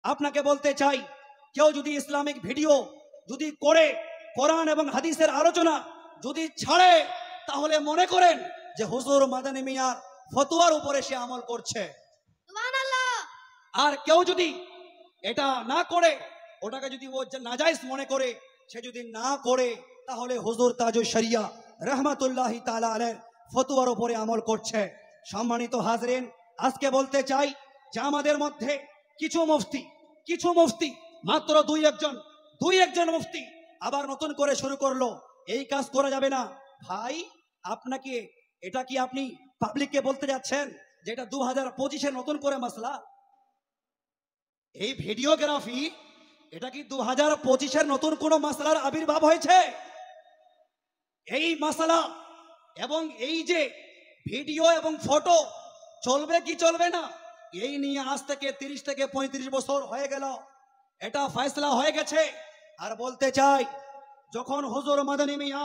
আপনাকে বলতে চাই, কেউ যদি ইসলামিক ভিডিও যদি করে কোরআন এবং হাদিসের আলোচনা যদি ছাড়ে, তাহলে মনে করেন যে হুজুর মাদানী মিয়ার ফতোয়ার উপরে সে আমল করছে। আর কেউ যদি এটা না করে, ওটাকে যদি ও নাজায়েজ মনে করে, সে যদি না করে, তাহলে হুজুর তাজুল শরিয়া রহমাতুল্লাহি তাআলা আলাইহির ফতোয়ার উপরে আমল করছে। সম্মানিত হাজরিন, আজকে বলতে চাই যে আমাদের মধ্যে কিছু মুফতি মাত্র দুই একজন মুফতি আবার নতুন করে শুরু করলো। এই কাজ করা যাবে না ভাই। আপনাকে এটা কি আপনি পাবলিককে বলতে যাচ্ছেন যে এটা 2025-এ নতুন করে মাসলা? এই ভিডিওগ্রাফি এটা কি 2025-এর নতুন কোন মাসলার আবির্ভাব হয়েছে? এই মাসলা এবং এই যে ভিডিও এবং ফটো চলবে কি চলবে না, এই নিয়ে আজ থেকে 30 থেকে 35 বছর হয়ে গেল, এটা ফয়সালা হয়ে গেছে। আর বলতে চাই, যখন হুজুর মাদানী মিয়া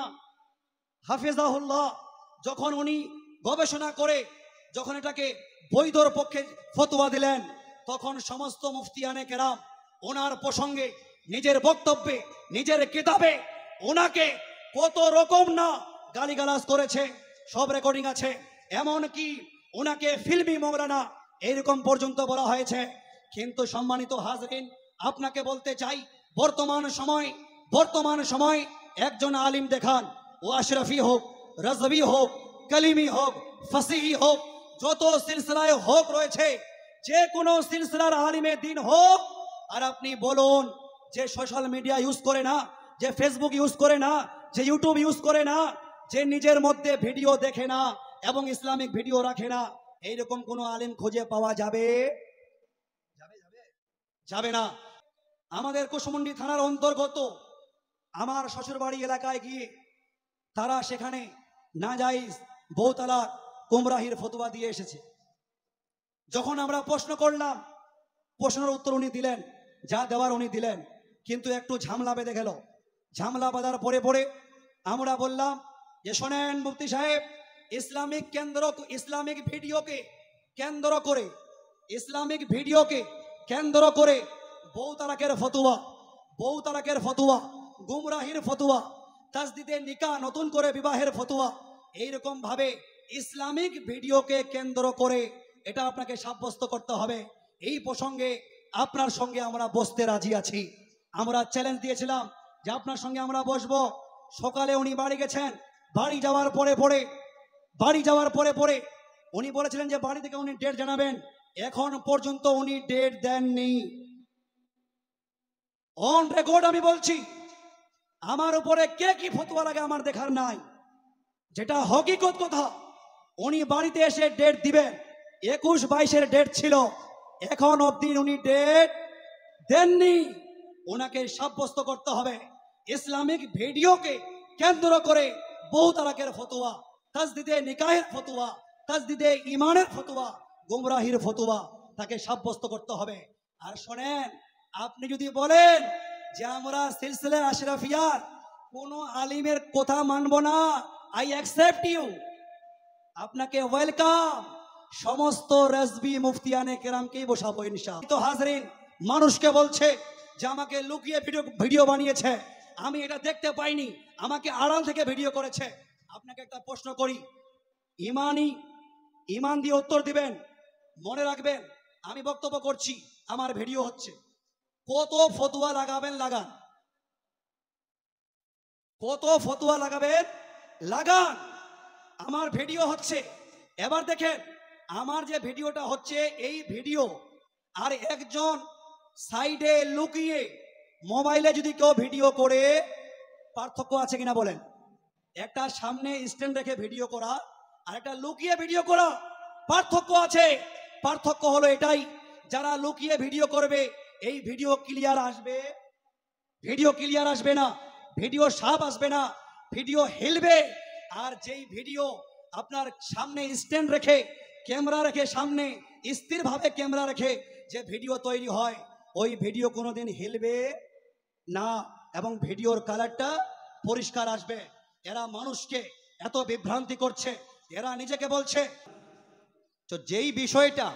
হাফিজাহুল্লাহ যখন উনি গবেষণা করে যখন এটাকে বৈধর পক্ষে ফতোয়া দিলেন, তখন সমস্ত মুফতিয়ানে কেরাম ওনার প্রসঙ্গে নিজের বক্তব্যে নিজের কিতাবে ওনাকে কত রকম না গালিগালাজ করেছে, সব রেকর্ডিং আছে। এমনকি ওনাকে ফিল্মি মৌলানা এরকম পর্যন্ত বলা হয়েছে। কিন্তু সম্মানিত হাজরিন, আপনাকে বলতে চাই, বর্তমান সময় একজন আলিম দেখান, ও আশরাফি হোক, রাজবি হোক, কালিমি হোক, ফাসিহি হোক, যত সিলসিলায় হোক রয়েছে, যে কোনো সিলসিলার আলিমে দিন হোক, আর আপনি বলুন যে সোশ্যাল মিডিয়া ইউজ করে না, যে ফেসবুক ইউজ করে না, যে ইউটিউব ইউজ করে না, যে নিজের মধ্যে ভিডিও দেখে না এবং ইসলামিক ভিডিও রাখে না, এইরকম কোন আলিম খুঁজে পাওয়া যাবে? যাবে না। আমাদের কুশমুন্ডি থানার অন্তর্গত আমার শ্বশুরবাড়ি এলাকায় গিয়ে তারা সেখানে নাজায়েজ বউ তালাক গুমরাহির ফতোয়া দিয়ে এসেছে। যখন আমরা প্রশ্ন করলাম, প্রশ্নের উত্তর উনি দিলেন, যা দেওয়ার উনি দিলেন, কিন্তু একটু ঝামেলা বেঁধে গেল। ঝামেলা বাঁধার পরে আমরা বললাম যে শোনেন মুফতি সাহেব, ইসলামিক ভিডিওকে কেন্দ্র করে বউ তালাকের ফতোয়া, গুমরাহির ফতোয়া, তাসদিদে নিকাহ নতুন করে বিবাহের ফতোয়া, এইরকম ভাবে ইসলামিক ভিডিওকে কেন্দ্র করে এটা আপনাকে সাব্যস্ত করতে হবে। এই প্রসঙ্গে আপনার সঙ্গে আমরা বসতে রাজি আছি। আমরা চ্যালেঞ্জ দিয়েছিলাম যে আপনার সঙ্গে আমরা বসবো। সকালে উনি বাড়ি গেছেন, বাড়ি যাওয়ার পরে উনি বলেছিলেন যে বাড়ি থেকে উনি ডেট জানাবেন। এখন পর্যন্ত উনি ডেট দেননি। অন রেকর্ড আমি বলছি, আমার উপরে কে কি ফতোয়া লাগে আমার দেখার নাই। যেটা হকিকত কথা, উনি বাড়িতে এসে ডেট দিবেন। 21-22-এর ডেট ছিল, এখন অবধি উনি ডেট দেননি। ওনাকে সাব্যস্ত করতে হবে ইসলামিক ভিডিওকে কেন্দ্র করে বহু তালাকের ফতোয়া, তাসদিদে নিকাহের ফতোয়া, তাসদিদে ইমানের ফতোয়া, গুমরাহির ফতোয়া তাকে সাব্যস্ত করতে হবে। আর শোনেন, আপনি যদি বলেন যে আমরা সিলসিলা আশরাফিয়ার কোন আলিমের কথা মানব না, আই অ্যাকসেপ্ট ইউ, আপনাকে ওয়েলকাম। সমস্ত রাজবি মুফতিয়ানে কেরামকেই বসাবো ইনশাআল্লাহ। তো হাজরিন, মানুষকে বলছে যে আমাকে লুকিয়ে ভিডিও বানিয়েছে, আমি এটা দেখতে পাইনি, আমাকে আড়াল থেকে ভিডিও করেছে। আপনাকে একটা প্রশ্ন করি, ইমান দিয়ে উত্তর দিবেন। মনে রাখবেন, আমি বক্তব্য করছি, আমার ভিডিও হচ্ছে, কত ফতোয়া লাগাবেন লাগান, কত ফতোয়া লাগাবেন লাগান, আমার ভিডিও হচ্ছে। এবার দেখেন, আমার যে ভিডিওটা হচ্ছে, এই ভিডিও আর একজন সাইডে লুকিয়ে মোবাইলে যদি কেউ ভিডিও করে, পার্থক্য আছে কিনা বলেন? একটা সামনে স্ট্যান্ড রেখে ভিডিও করা আর একটা লুকিয়ে ভিডিও করা, পার্থক্য আছে। পার্থক্য হলো এটাই, যারা লুকিয়ে ভিডিও করবে এই ভিডিও ক্লিয়ার আসবে, না, ভিডিও সাপ আসবে না, ভিডিও হেলবে। আর যেই ভিডিও আপনার সামনে স্ট্যান্ড রেখে ক্যামেরা রেখে সামনে স্থিরভাবে ক্যামেরা রেখে যে ভিডিও তৈরি হয়, ওই ভিডিও কোনোদিন হেলবে না এবং ভিডিওর কালারটা পরিষ্কার আসবে। এরা মানুষকে এত বিভ্রান্তি করছে, এরা নিজেকে বলছে। তো যেই বিষয়টা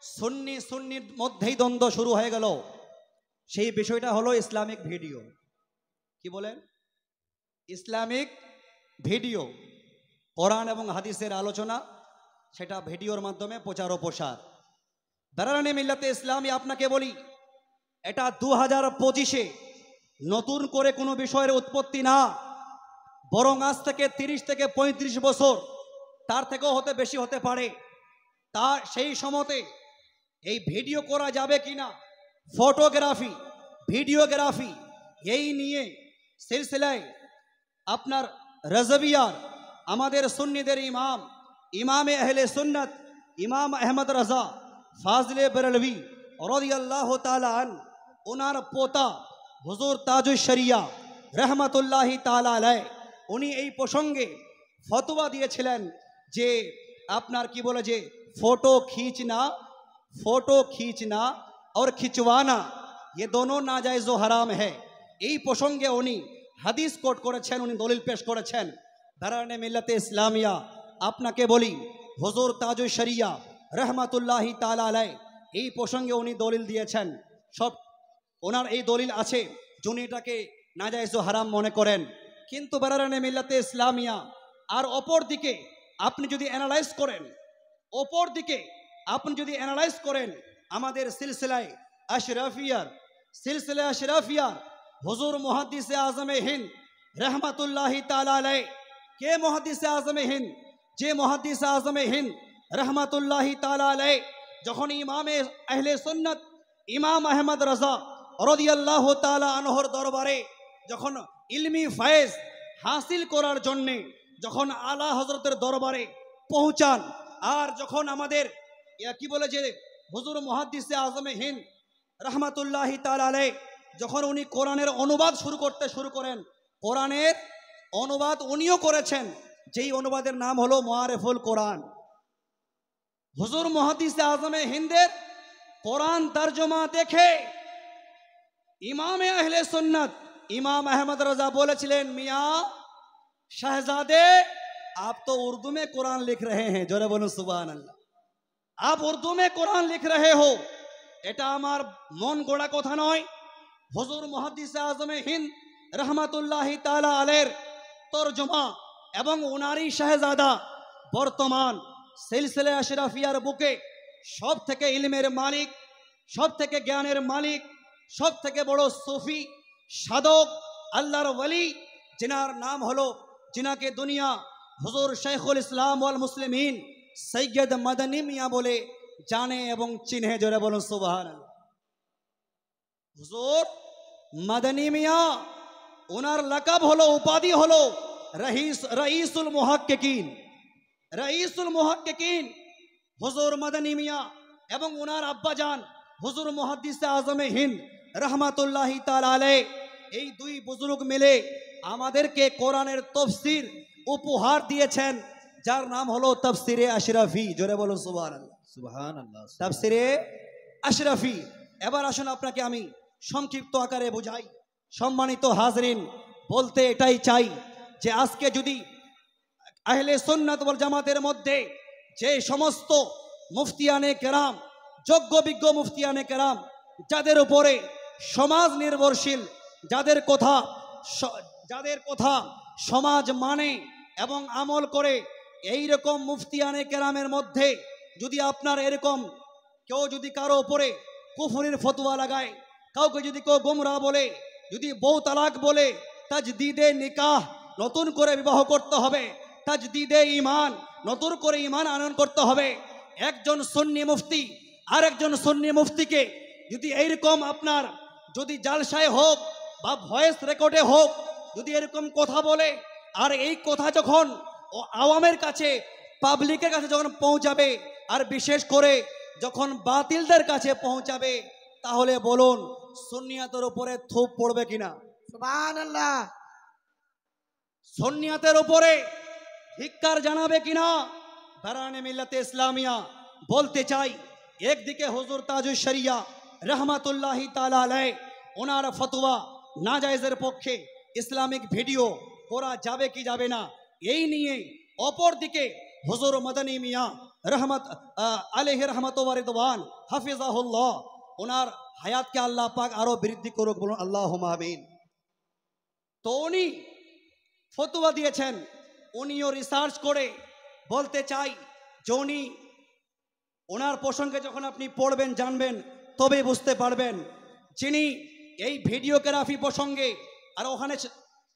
সুন্নি সুন্নির মধ্যেই দ্বন্দ্ব শুরু হয়ে গেল। সেই বিষয়টা হলো ইসলামিক ভিডিও। কি বলেন? ইসলামিক ভিডিও, কোরআন এবং হাদিসের আলোচনা, সেটা ভিডিওর মাধ্যমে প্রচার ও প্রসার। দারানি মিল্লাতে ইসলামী আপনাকে বলি, এটা 2025-এ নতুন করে কোনো বিষয়ের উৎপত্তি না, বরং আজ থেকে 30 থেকে 35 বছর, তার থেকেও হতে বেশি হতে পারে। তা সেই সময়তে এই ভিডিও করা যাবে কিনা, ফটোগ্রাফি, ভিডিওগ্রাফি, এই নিয়ে সিলসিলায় আপনার রাজবিয়ার আমাদের সুন্নিদের ইমাম, ইমামে আহলে সুন্নত ইমাম আহমদ রাজা ফাজলে বেরলভি রাদিয়াল্লাহু তাআলা আন, ওনার পোতা হুজুর তাজুশ শরিয়া রহমতুল্লাহি তাআলা আলাইহি, উনি এই প্রসঙ্গে ফতোয়া দিয়েছিলেন যে আপনার কি বলে যে फोटो खींचना और खिंचवाना ये दोनों नाजायज़ व हराम है। এই প্রসঙ্গে উনি হাদিস কোট করেছেন, উনি দলিল পেশ করেছেন। দারানে মিল্লাতে ইসলামিয়া আপনাকে বলি, হুজুর তাজুশ শরিয়া রহমাতুল্লাহি তাআলা আলাইহি এই প্রসঙ্গে উনি দলিল দিয়েছেন। সব ওনার এই দলিল আছে, যিনি এটাকে নাজায়েজ ও হারাম মনে করেন। কিন্তু দারানে মিল্লাতে ইসলামিয়া আর অপর দিকে আপনি যদি অ্যানালাইজ করেন, অপর দিকে আপনি যদি অ্যানালাইজ করেন, আমাদের সিলসিলায় আশরাফিয়ার হুজুর মুহাদ্দিসে আজমে হিন্দ রহমাতুল্লাহি তাআলা আলাইহি, কে মুহাদ্দিসে আজমে হিন্দ? যে মুহাদ্দিসে আজমে হিন্দ রহমাতুল্লাহি তাআলা আলাইহি যখন ইমামে আহলে সুন্নাত ইমাম আহমদ রাজা রাদিয়াল্লাহু তাআলা আনহুর দরবারে যখন ইলমি ফায়েজ হাসিল করার জন্যে যখন আলা হযরতের দরবারে পৌঁছান, আর যখন আমাদের কি বলে যে হুজুর মুহাদ্দিসে আজমে হিন্দ রহমাতুল্লাহি তাআলা আলাইহি যখন উনি কোরআনের অনুবাদ শুরু করেন, কোরআনের অনুবাদ উনিও করেছেন, যেই অনুবাদের নাম হলো মুআরিফুল কোরআন। হুজুর মুহাদ্দিসে আজমে হিন্দের কোরআন তরজমা দেখে ইমামে আহলে সুন্নাত ইমাম আহমদ রাজা বলেছিলেন, मियां शहजादे आप तो उर्दू में कुरान लिख रहे हैं, जोरे बोलो सुभान अल्लाह, आप उर्दू में कुरान लिख रहे हो। এটা আমার মন গড়া কথা নয়। হুজুর মুহাদ্দিসে আজমে হিন্দ রহমাতুল্লাহি তাআলা আলাইহির তরজমা এবং ওনারই শাহজাদা বর্তমান সিলসিলা আশরাফিয়ার বুকে সব থেকে ইলমের মালিক, সব থেকে জ্ঞানের মালিক, সব থেকে বড় সুফি সাধক আল্লাহর ওয়ালি, जिनार नाम हलो, जिनाके दुनिया हुजूर शेखुल इस्लाम वाल मुस्लिमीन सैयद मदनी मियाँ बोले जाने एवं चिन्हे, जोरे बोलो सुभान अल्लाह। हुजूर मदनी मियाँ उनार लकब हलो, उपाधि हलो रईसुल मुहक्किकीन हुजूर मदनी मियाँ एवं उनार अब्बा जान हुजूर मुहद्दिस आजमे हिंद रहमतुल्लाहि ताआला अलैहि, এই দুই বুজুর্গ মিলে আমাদেরকে কোরআনের তাফসীর উপহার দিয়েছেন, যার নাম হলো তাফসিরে আশরাফি। জোরে বলো সুবহানাল্লাহ, সুবহানাল্লাহ, তাফসিরে আশরাফি। এবার আসুন আপনাকে আমি সংক্ষিপ্ত আকারে বুঝাই। সম্মানিত হাজরিন, বলতে এটাই চাই যে আজকে যদি আহলে সুন্নাত ওয়াল জামাতের মধ্যে যে সমস্ত মুফতিয়ানে কেরাম, যোগ্য বিজ্ঞ মুফতিয়ানে কেরাম, যাদের উপরে সমাজ নির্ভরশীল, যাদের কথা সমাজ মানে এবং আমল করে, এই রকম মুফতিয়ানে কেরামের মধ্যে যদি আপনার এরকম কেউ যদি কারো উপরে কুফরের ফতোয়া লাগায়, কাউকে যদি কেউ গোমরাহ বলে, যদি বউ তালাক বলে, তাজদীদে নিকাহ নতুন করে বিবাহ করতে হবে, তাজদীদে ঈমান নতুন করে ঈমান আনয়ন করতে হবে, একজন সুন্নি মুফতি আর একজন সুন্নি মুফতিকে যদি এইরকম আপনার যদি জালসায় হোক বা ভয়েস রেকর্ডে হোক যদি এরকম কথা বলে, আর এই কথা যখন আওয়ামের কাছে, পাবলিকের কাছে যখন পৌঁছাবে, আর বিশেষ করে যখন বাতিলদের কাছে পৌঁছাবে, তাহলে বলুন সুন্নিয়াতের উপরে থুপ পড়বে কিনা? সুবহানাল্লাহ। সুন্নিয়াতের উপরে ধিক্কার জানাবে কিনা? দারানে মিল্লাতে ইসলামিয়া বলতে চাই, একদিকে হুজুর তাজুশ শরিয়া রহমাতুল্লাহি তাআলা আলাইহি ওনার ফতোয়া নাজায়েজের পক্ষে, ইসলামিক ভিডিও করা যাবে কি যাবে না এই নিয়ে, অপর দিকে হুজুর মদনী মিয়াঁ रहमत আলাইহি रहमत व रिदवान হাফিজাহুল্লাহ, ওনার হায়াতকে আল্লাহ পাক আরো বৃদ্ধি করুক, বলুন আল্লাহুম্মা আমিন। তো উনি ফতোয়া দিয়েছেন, উনিও রিসার্চ করে বলতে চাই যে উনি ওনার প্রসঙ্গে যখন আপনি পড়বেন জানবেন তবে বুঝতে পারবেন, যিনি এই ভিডিওগ্রাফি প্রসঙ্গে আর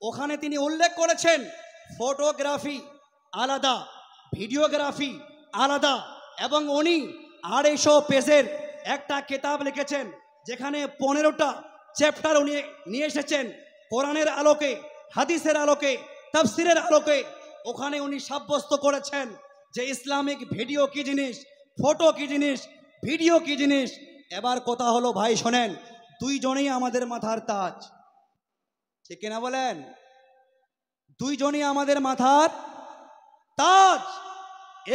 ওখানে তিনি উল্লেখ করেছেন ফটোগ্রাফি আলাদা, ভিডিওগ্রাফি আলাদা, এবং উনি 250 পেজের একটা কিতাব লিখেছেন যেখানে 15টা চ্যাপ্টার উনি নিয়ে এসেছেন কোরআনের আলোকে, হাদিসের আলোকে, তাফসিরের আলোকে। ওখানে উনি সাব্যস্ত করেছেন যে ইসলামিক ভিডিও কি জিনিস, ফটো কি জিনিস, ভিডিও কি জিনিস। এবার কথা হলো ভাই শোনেন, দুইজনেই আমাদের মাথার তাজ, ঠিক কিনা বলেন? দুইজনই আমাদের মাথার তাজ।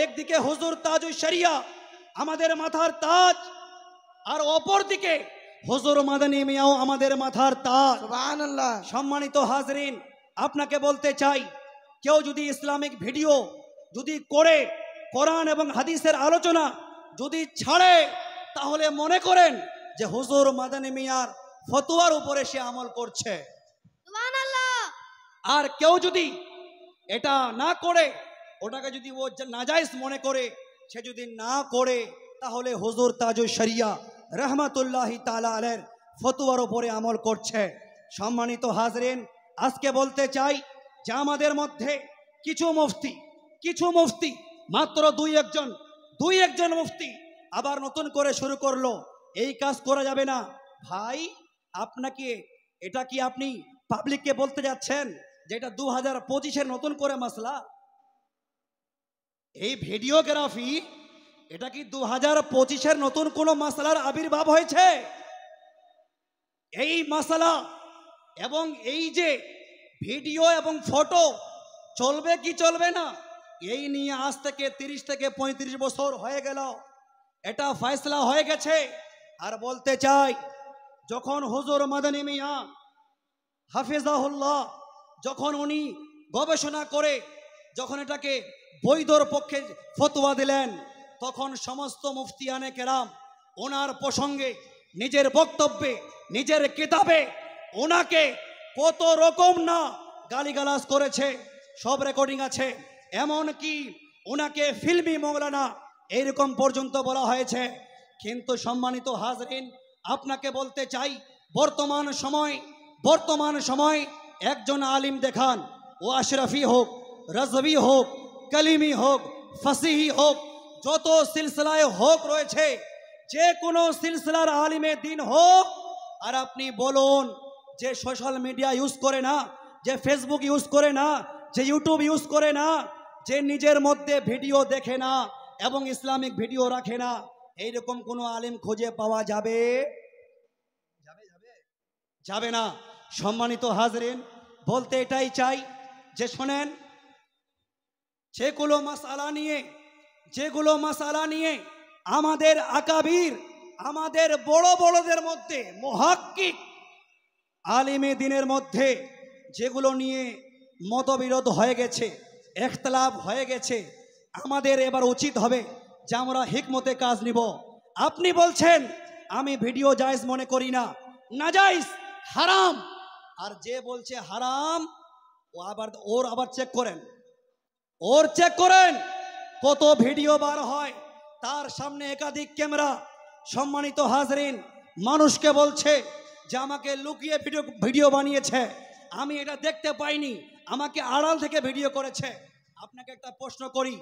একদিকে হুজুর তাজুশ শরিয়া আমাদের মাথার তাজ, আর অপর দিকে হুজুর মাদানী মিয়াও আমাদের মাথার তাজ। সুবহানাল্লাহ। সম্মানিত হাজরিন, আপনাকে বলতে চাই, কেউ যদি ইসলামিক ভিডিও যদি করে কোরআন এবং হাদিসের আলোচনা যদি ছাড়ে, তাহলে মনে করেন যে হুজুর মাদানী মিয়ার ফতোয়ার উপরে সে আমল করছে। সুবহানাল্লাহ। আর কেউ যদি এটা না করে, ওটাকে যদি ও নাজায়েজ মনে করে, সে যদি না করে, তাহলে হুজুর তাজুশ শরিয়া রহমাতুল্লাহি তাআলা আলাইহির ফতোয়ার উপরে আমল করছে। সম্মানিত হাজরিন, আজকে বলতে চাই যে আমাদের মধ্যে কিছু মুফতি মাত্র দুই একজন মুফতি আবার নতুন করে শুরু করলো। এই কাজ করা যাবে না ভাই। আপনাকে এটা কি আপনি পাবলিককে বলতে যাচ্ছেন যে এটা 2025-এর নতুন করে মাসলা? এই ভিডিওগ্রাফি এটা কি 2025-এর নতুন কোন মাসলার আবির্ভাব হয়েছে? এই মাসলা এবং এই যে ভিডিও এবং ফটো চলবে কি চলবে না, এই নিয়ে আজ থেকে 30 থেকে 35 বছর হয়ে গেল, এটা ফয়সলা হয়ে গেছে। আর বলতে চাই, যখন হুজুর মাদানী মিয়া হাফিজাহুল্লাহ যখন উনি গবেষণা করে যখন এটাকে বৈধর পক্ষে ফতোয়া দিলেন, তখন সমস্ত মুফতিয়ানে কেরাম ওনার প্রসঙ্গে নিজের বক্তব্যে, নিজের কিতাবে ওনাকে কত রকম না গালিগালাজ করেছে, সব রেকর্ডিং আছে। এমন কি ওনাকে ফিল্মি মৌলানা এইরকম পর্যন্ত বলা হয়েছে। কিন্তু সম্মানিত হাজরিন, আপনাকে বলতে চাই, বর্তমান সময় একজন আলিম দেখান, ও আশরাফি হোক, রাজভি হোক, কালিমি হোক, ফাসিহি হোক, যত সিলসিলায় হোক রয়েছে, যে কোনো সিলসিলার আলিমে দিন হোক, আর আপনি বলুন যে সোশ্যাল মিডিয়া ইউজ করে না, যে ফেসবুক ইউজ করে না, যে ইউটিউব ইউজ করে না, যে নিজের মধ্যে ভিডিও দেখে না এবং ইসলামিক ভিডিও রাখে না, এইরকম কোনো আলিম খুঁজে পাওয়া যাবে? যাবে না। সম্মানিত হাজরিন, বলতে এটাই চাই যে শোনেন, যেগুলো মাসালা নিয়ে আমাদের আকাবির, আমাদের বড় বড়দের মধ্যে, মুহাক্কিক আলিমে দিনের মধ্যে যেগুলো নিয়ে মতবিরোধ হয়ে গেছে, ইখতিলাফ হয়ে গেছে, আমাদের এবার উচিত হবে যে আমরা হিকমতে কাজ নিব। আপনি বলছেন আমি ভিডিও জায়েজ মনে করি না, নাজায়েজ, হারাম। আর যে বলছে হারাম, ওর আবার চেক করেন কত ভিডিও বার হয়, তার সামনে একাধিক ক্যামেরা। সম্মানিত হাজরিন, মানুষকে বলছে যে আমাকে লুকিয়ে ভিডিও বানিয়েছে, আমি এটা দেখতে পাইনি, আমাকে আড়াল থেকে ভিডিও করেছে। আপনাকে একটা প্রশ্ন করি,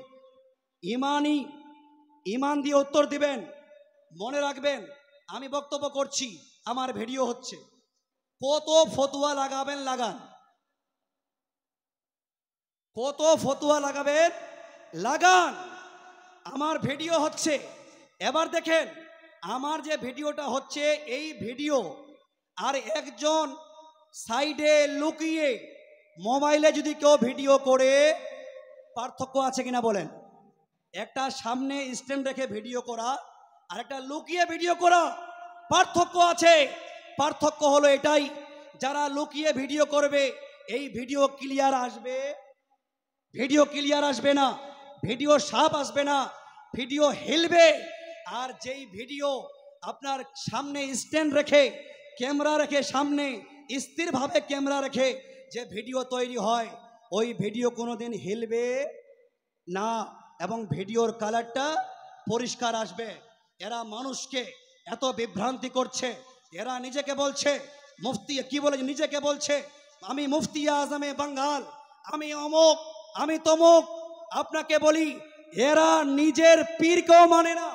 ইমান দিয়ে উত্তর দিবেন। মনে রাখবেন, আমি বক্তব্য করছি, আমার ভিডিও হচ্ছে, কত ফতোয়া লাগাবেন লাগান, কত ফতোয়া লাগাবেন লাগান, আমার ভিডিও হচ্ছে। এবার দেখেন, আমার যে ভিডিওটা হচ্ছে, এই ভিডিও আর একজন সাইডে লুকিয়ে মোবাইলে যদি কেউ ভিডিও করে, পার্থক্য আছে কিনা বলেন? একটা সামনে স্ট্যান্ড রেখে ভিডিও করা আর একটা লুকিয়ে ভিডিও করা, পার্থক্য আছে। পার্থক্য হলো এটাই, যারা লুকিয়ে ভিডিও করবে, এই ভিডিও ক্লিয়ার আসবে না, ভিডিও সাফ আসবে না, ভিডিও হিলবে, আর যেই ভিডিও আপনার সামনে স্ট্যান্ড রেখে ক্যামেরা রেখে সামনে স্থিরভাবে ক্যামেরা রেখে যে ভিডিও তৈরি হয়, ওই ভিডিও কোনোদিন হিলবে না এবং ভিডিওর কালারটা পরিষ্কার আসবে। এরা মানুষকে এত বিভ্রান্তি করছে। এরা নিজেকে বলছে মুফতি, কি বলে নিজেকে বলছে আমি মুফতি আজমে বাঙ্গাল, আমি অমুক, আমি তমুক। আপনাকে বলি এরা নিজের পীরকেও মানে না,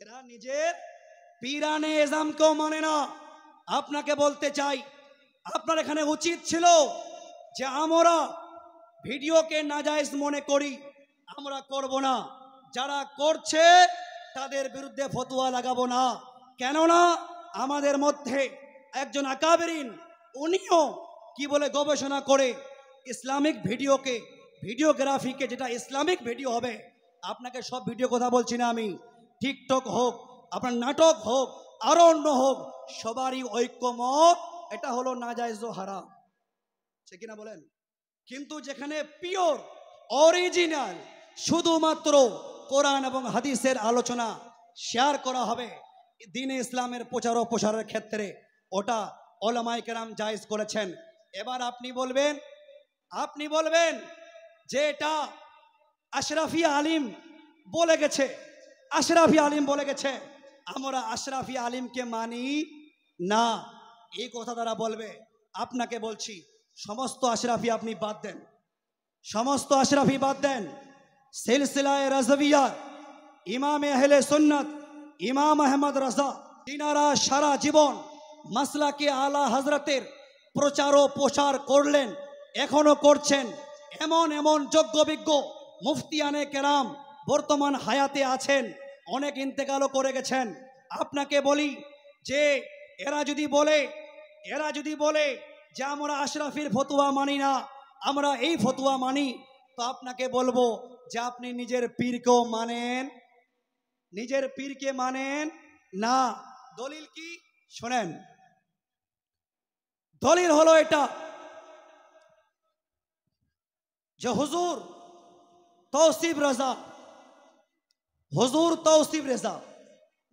এরা নিজের পীরানে এজামকেও মানে না। আপনাকে বলতে চাই, আপনার এখানে উচিত ছিল যে আমরা ভিডিওকে নাজায়েজ মনে করি, আমরা করব না। যারা করছে তাদের বিরুদ্ধে ফতোয়া লাগাবো না। কেননা আমাদের মধ্যে একজন আকাবেরিন, উনিও কি বলে গবেষণা করে ইসলামিক ভিডিওকে, ভিডিওগ্রাফিকে, যেটা ইসলামিক ভিডিও হবে, আপনাকে সব ভিডিও কথা বলছি না আমি, টিকটক হোক, আপনার নাটক হোক, আরো অন্য হোক, সবারই ঐক্যমত এটা হলো নাজায়েজ ও হারাম, ঠিক কিনা বলেন? কিন্তু যেখানে পিওর অরিজিনাল শুধুমাত্র কোরআন এবং হাদিসের আলোচনা শেয়ার করা হবে দ্বীন ইসলামের প্রচার ও প্রসারের ক্ষেত্রে, ওটা উলামায়ে কেরাম জায়েজ করেছেন। এবার আপনি বলবেন যে এটা আশরাফি আলিম বলে গেছে, আশরাফি আলিম বলে গেছে, আমরা আশরাফি আলিমকে মানি না, এই কথা তারা বলবে। আপনাকে বলছি সমস্ত আশরাফি আপনি বাদ দেন, সমস্ত আশরাফি বাদ দেন। সিলসিলায়ে রাজভিয়া ইমাম আহলে সুন্নাত ইমাম আহমদ রাজা, তিনারা সারা জীবন মাসলাকে আলা হযরতের প্রচার ও প্রসার করলেন, এখনো করছেন। এমন এমন যোগ্য বিজ্ঞ মুফতিয়ানে কেরাম বর্তমান হায়াতে আছেন, অনেক ইন্তেকালও করে গেছেন। আপনাকে বলি যে এরা যদি বলে যে আমরা আশরাফির ফতোয়া মানি না, আমরা এই ফতোয়া মানি, তো আপনাকে বলবো যে আপনি নিজের পীরকেও মানেন, নিজের পীরকে মানেন না। দলিল কি শোনেন, দলিল হলো এটা যে হুজুর তৌসিফ রেজা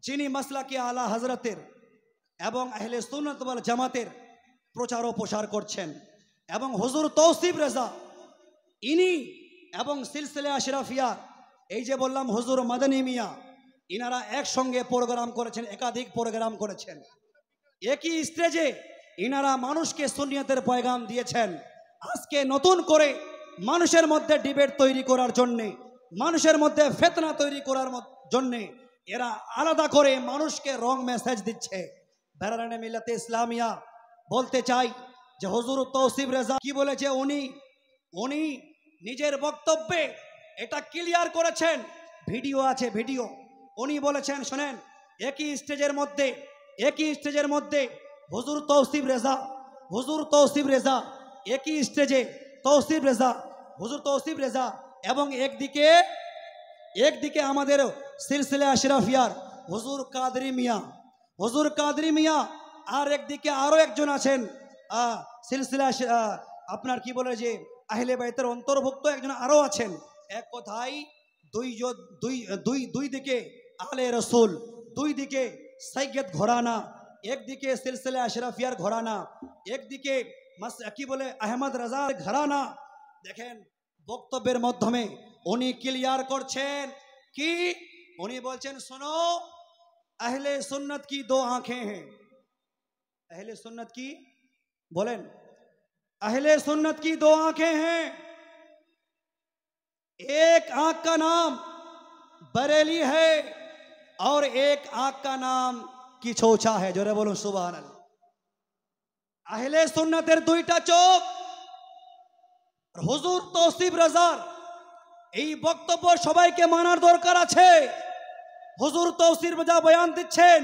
যিনি মাসলাকে আলা হযরতের এবং আহলে সুন্নাত ওয়াল জামাতের প্রচার ও প্রসার করছেন, এবং হুজুর তৌসিফ রেজা ইনি এবং সিলসিলা আশরাফিয়া, এই যে বললাম হুজুর মাদানী মিয়া, ইনারা একসঙ্গে প্রোগ্রাম করেছেন, একাধিক প্রোগ্রাম করেছেন, একই স্টেজে ইনারা মানুষকে সুন্নিয়তের পয়গাম দিয়েছেন। আজকে নতুন করে মানুষের মধ্যে ডিবেট তৈরি করার জন্যে, মানুষের মধ্যে ফিতনা তৈরি করার জন্যে এরা আলাদা করে মানুষকে রং মেসেজ দিচ্ছে। বেরানে মিল্লাতে ইসলামিয়া বলতে চাই যে হুজুর তৌসিফ রেজা কি বলেছে, উনি নিজের বক্তব্যে এটা ক্লিয়ার করেছেন, ভিডিও আছে, ভিডিও। উনি বলেছেন শোনেন, একই স্টেজের মধ্যে হুজুর তৌসিফ রেজা একই স্টেজে হুজুর তৌসিফ রেজা এবং একদিকে আমাদের সিলসিলা আশরাফিয়ার হুজুর কাদরি মিয়া, আর একদিকে আরো একজন আছেন সিলসিলা আপনার কি বলে যে আহলে বাইতের অন্তর্ভুক্ত একজন আরো আছেন। এক কথায় দুই দিকে আলে রসুল, দুই দিকে সাইয়্যিদ ঘরানা, একদিকে সিলসিলা আশরাফিয়ার ঘরানা, একদিকে কি বলে আহমদ রাজার ঘরানা। দেখেন বক্তব্যের মাধ্যমে উনি ক্লিয়ার করছেন কি, উনি বলছেন শোনো, আহলে সুন্নত की दो आंखें हैं। अहले सुन्नत की बोलें, अहले सुन्नत की दो आंखें हैं, एक आंख का नाम बरेली है और एक आंख का नाम किछोछा है। जोरे बोलो सुभान अल्लाह। अहले सुन्नतेर दुईटा चोख। হুজুর তৌসিফ রেজার এই বক্তব্য সবাইকে মানার দরকার আছে। হুজুর তৌসিফ রেজা বয়ান দিচ্ছেন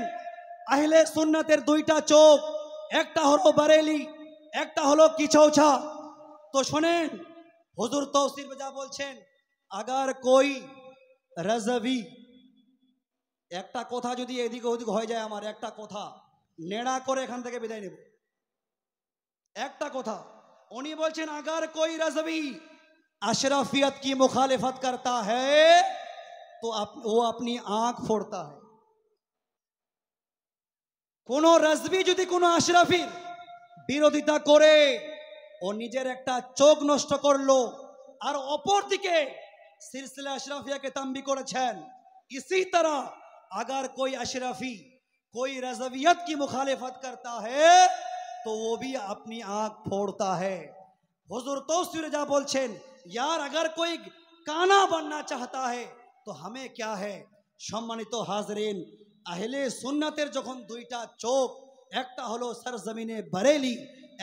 আহলে সুন্নাতের দুইটা চোখ, একটা হলো বারেলি, একটা হলো কিছৌছা। তো শোনেন, হুজুর তৌসিফ রেজা বলছেন আগার কোই রাজভি, একটা কথা যদি এদিকে ওদিক হয়ে যায়, আমার একটা কথা নেড়া করে এখান থেকে বিদায় নেব, একটা কথা। উনি বলছেন আগার কোই রাজভি अशरफियत की मुखालिफत करता है तो वो अपनी आंख फोड़ता है। कोनो रजबी যদি কোনো আশরাফির বিরোধিতা করে ও নিজের একটা চোখ নষ্ট করলো, আর অপর দিকে सिलसिला अशरफिया के तंबी করেছেন। इसी तरह अगर कोई अशरफी कोई रजवियत की मुखालिफत करता है तो वो भी अपनी आंख फोड़ता है। हुजूर तौसीर रजा बोलছেন, यार अगर कोई काना बनना चाहता है तो हमें क्या है। সম্মানিত হাজরিন, আহলে সুন্নাতের যখন দুইটা চোখ, একটা হলো সরজমিনে বরেলি,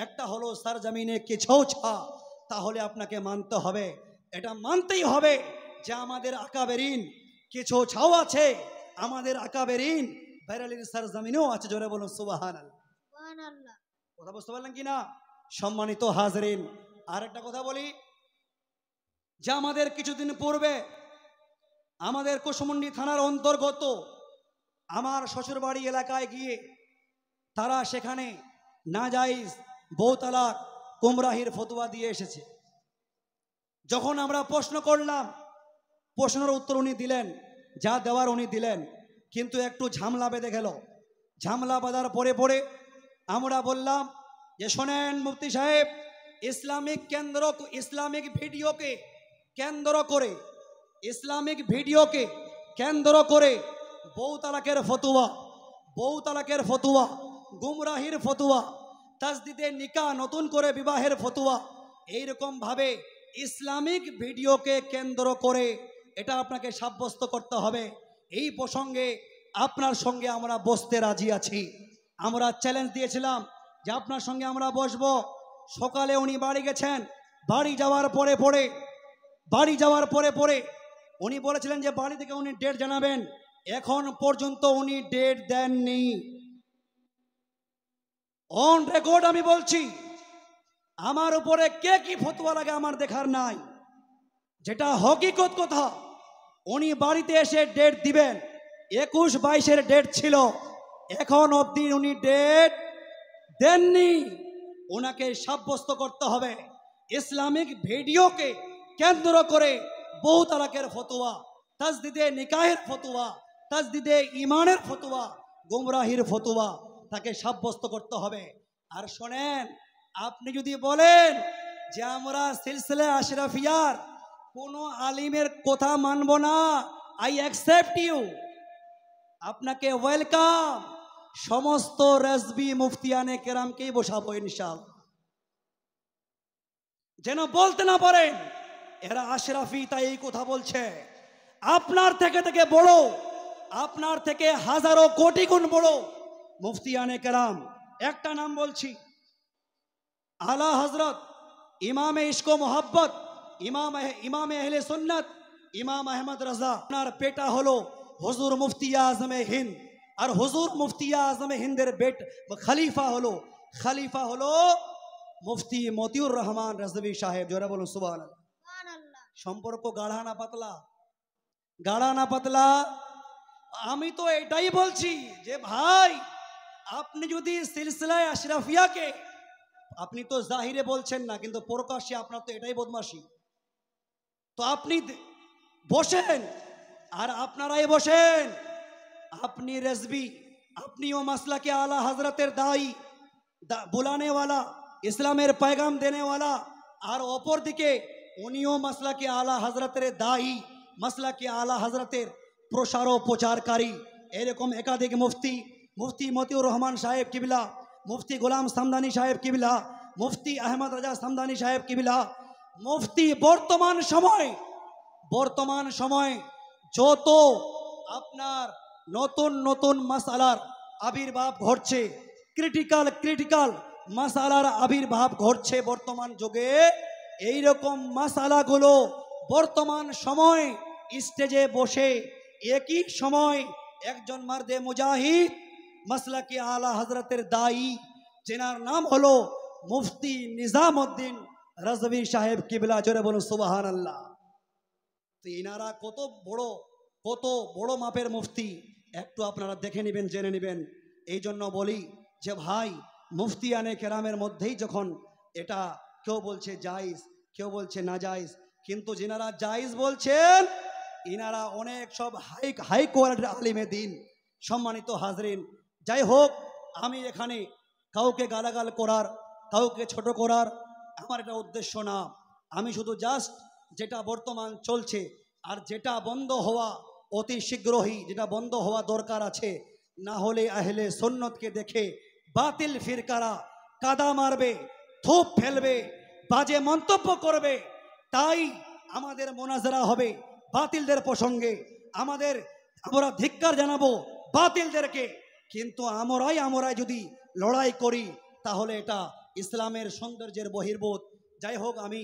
একটা হলো সরজমিনে কিছৌছা, তাহলে আপনাকে মানতে হবে, এটা মানতেই হবে যে আমাদের আকাবেরিন কিছৌছাও আছে, আমাদের আকাবেরিন বরেলির সরজমিনেও আছে। জোরে বলুন সুবহানাল্লাহ। সুবহানাল্লাহ। কথা বুঝতে পারলেন কিনা? সম্মানিত হাজরিন, আর একটা কথা বলি, যে আমাদের কিছুদিন পূর্বে আমাদের কুশমুন্ডি থানার অন্তর্গত আমার শ্বশুরবাড়ি এলাকায় গিয়ে তারা সেখানে নাজাইজ বউ তালাক গুমরাহির ফতোয়া দিয়ে এসেছে। যখন আমরা প্রশ্ন করলাম, প্রশ্নের উত্তর উনি দিলেন, যা দেওয়ার উনি দিলেন, কিন্তু একটু ঝামেলা বেঁধে গেল। ঝামেলা বাঁধার পরে পরে আমরা বললাম যে শোনেন মুফতি সাহেব, ইসলামিক ভিডিওকে কেন্দ্র করে, ইসলামিক ভিডিওকে কেন্দ্র করে বউ তালাকের ফতোয়া, গুমরাহির ফতোয়া, তাজদিদে নিকা, নতুন করে বিবাহের ফতোয়া, এইরকম ভাবে ইসলামিক ভিডিওকে কেন্দ্র করে এটা আপনাকে সাব্যস্ত করতে হবে। এই প্রসঙ্গে আপনার সঙ্গে আমরা বসতে রাজি আছি। আমরা চ্যালেঞ্জ দিয়েছিলাম যে আপনার সঙ্গে আমরা বসবো। সকালে উনি বাড়ি গেছেন, বাড়ি যাওয়ার পরে উনি বলেছিলেন যে বাড়ি থেকে উনি ডেট জানাবেন। এখন পর্যন্ত উনি ডেট দেননি। অন রেকর্ড আমি বলছি, আমার উপরে কে কি ফতোয়া লাগে আমার দেখার নাই। যেটা হকিকত কথা, উনি বাড়িতে এসে ডেট দিবেন। 21-22-এর ডেট ছিল, এখন অবধি উনি ডেট দেননি। ওনাকে সাব্যস্ত করতে হবে ইসলামিক ভিডিওকে কেন্দ্র করে বহু তালাকের ফতোয়া, তাজদিদে নিকাহের ফতোয়া, তাজদিদে ইমানের ফতোয়া, গুমরাহির ফতোয়া তাকে সাব্যস্ত করতে হবে। আর শোনেন, আপনি যদি বলেন যে আমরা সিলসিলা আশরাফিয়ার কোনো আলিমের কথা মানব না, আই অ্যাকসেপ্ট ইউ, আপনাকে ওয়েলকাম। সমস্ত রাজবি মুফতিয়ানে কেরামকেই বসাবো ইনশাআল্লাহ, যেন বলতে না পারেন এরা আশরাফি তাই এই কথা বলছে। আপনার থেকে বড়, আপনার থেকে হাজারো কোটি গুণ বড় মুফতিয়ানে কেরাম। একটা নাম বলছি, আলা হযরত ইমামে ইশক ও মোহাব্বত, ইমামে আহলে সুন্নাত, ইমাম আহমদ রাজা। আপনার পেটা হলো হুজুর মুফতি আজমে হিন্দ, আর হুজুর মুফতি আজমে হিন্দের খলিফা হলো মুফতি মতিউর রহমান রাজভী সাহেব। জোরে বলুন সুবহানাল্লাহ। সম্পর্ক গাঢ়া না পাতলা। আমি তো এটাই বলছি যে ভাই, আপনি যদি সিলসিলায়ে আশরাফিয়াকে, আপনি তো জাহিরে বলছেন না, কিন্তু প্রকাশ্যে আপনার তো এটাই বদমাশি। তো আপনি বসেন, আর আপনারাই বসেন, আপনি রেজবি, আপনিও মাসলাকে আলা হযরতের দায়ী, বুলানে वाला, ইসলামের पैगाम देने वाला, আর অপর দিকে উনিও মাসলাকে আলা হযরতের দায়ী, মাসলাকে আলা হযরতের প্রসার ও প্রচারকারী। এরকম একাধিক মুফতি মতিউর রহমান সাহেব কিবলা, মুফতি গোলাম সামদানি সাহেব কিবলা, মুফতি আহমদ রাজা সামদানি সাহেব কিবলা, মুফতি বর্তমান সময় যত আপনার নতুন মাসালার আবির্ভাব ঘটছে, ক্রিটিক্যাল মাসালার আবির্ভাব ঘটছে বর্তমান যুগে। এইরকম মাসালাগুলো বর্তমান সময় স্টেজে বসে একই সময় একজন মার্দে মুজাহিদ মাসলাকে আলা হযরতের দায়ী, যেনার নাম হলো মুফতি নিজামউদ্দিন রাজভী সাহেব কিবলা। জোরে বলুন সুবহানাল্লাহ। তো এনারা কত বড় মাপের মুফতি, একটু আপনারা দেখে নেবেন, জেনে নেবেন। এই জন্য বলি যে ভাই, মুফতিয়ানে কেরামের মধ্যেই যখন এটা কেউ বলছে জায়েজ, কেউ বলছে নাজায়েজ, কিন্তু যিনারা জায়েজ বলছেন ইনারা অনেক সব হাই হাই কোয়ালিটির আলিমে দিন। সম্মানিত হাজরিন, যাই হোক, আমি এখানে কাউকে গালাগাল করার, কাউকে ছোট করার আমার এটা উদ্দেশ্য না। আমি শুধু জাস্ট যেটা বর্তমান চলছে আর যেটা বন্ধ হওয়া অতি শীঘ্রই, যেটা বন্ধ হওয়া দরকার আছে, না হলে আহলে সুন্নতকে দেখে বাতিল ফিরকারা কাদা মারবে, থুপ ফেলবে, বাজে মন্তব্য করবে। তাই আমাদের মোনাজারা হবে বাতিলদের প্রসঙ্গে, আমরা ধিক্কার জানাবো বাতিলদেরকে। কিন্তু আমরাই যদি লড়াই করি তাহলে এটা ইসলামের সৌন্দর্যের বহির্ভূত। যাই হোক, আমি